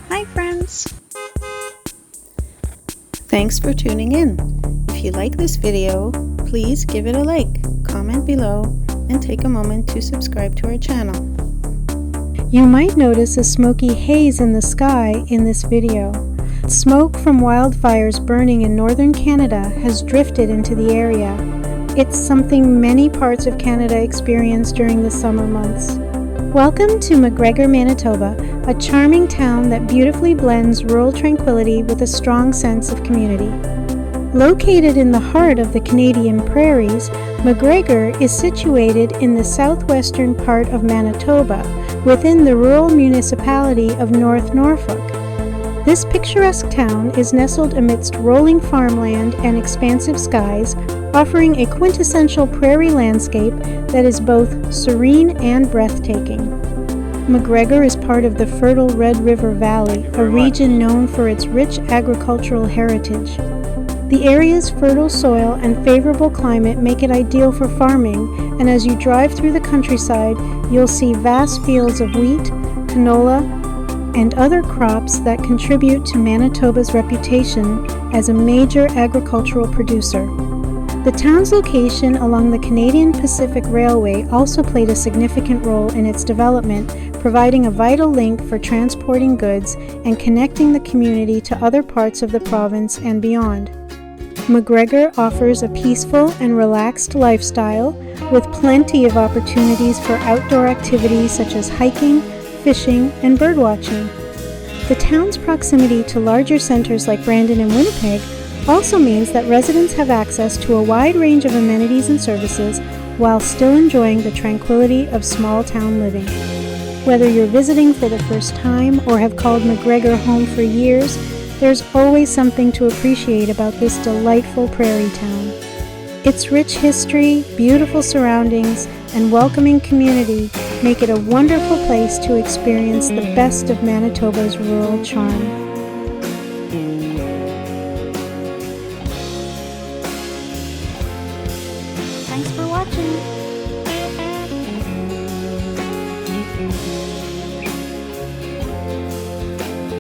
Hi friends! Thanks for tuning in. If you like this video, please give it a like, comment below, and take a moment to subscribe to our channel. You might notice a smoky haze in the sky in this video. Smoke from wildfires burning in northern Canada has drifted into the area. It's something many parts of Canada experience during the summer months. Welcome to MacGregor, Manitoba, a charming town that beautifully blends rural tranquility with a strong sense of community. Located in the heart of the Canadian prairies, MacGregor is situated in the southwestern part of Manitoba, within the rural municipality of North Norfolk. This picturesque town is nestled amidst rolling farmland and expansive skies, offering a quintessential prairie landscape that is both serene and breathtaking. MacGregor is part of the fertile Red River Valley, a region known for its rich agricultural heritage. The area's fertile soil and favorable climate make it ideal for farming, and as you drive through the countryside, you'll see vast fields of wheat, canola, and other crops that contribute to Manitoba's reputation as a major agricultural producer. The town's location along the Canadian Pacific Railway also played a significant role in its development, providing a vital link for transporting goods and connecting the community to other parts of the province and beyond. MacGregor offers a peaceful and relaxed lifestyle with plenty of opportunities for outdoor activities such as hiking, fishing, and birdwatching. The town's proximity to larger centers like Brandon and Winnipeg also means that residents have access to a wide range of amenities and services while still enjoying the tranquility of small town living. Whether you're visiting for the first time or have called MacGregor home for years, there's always something to appreciate about this delightful prairie town. Its rich history, beautiful surroundings, and welcoming community make it a wonderful place to experience the best of Manitoba's rural charm. Thanks for watching!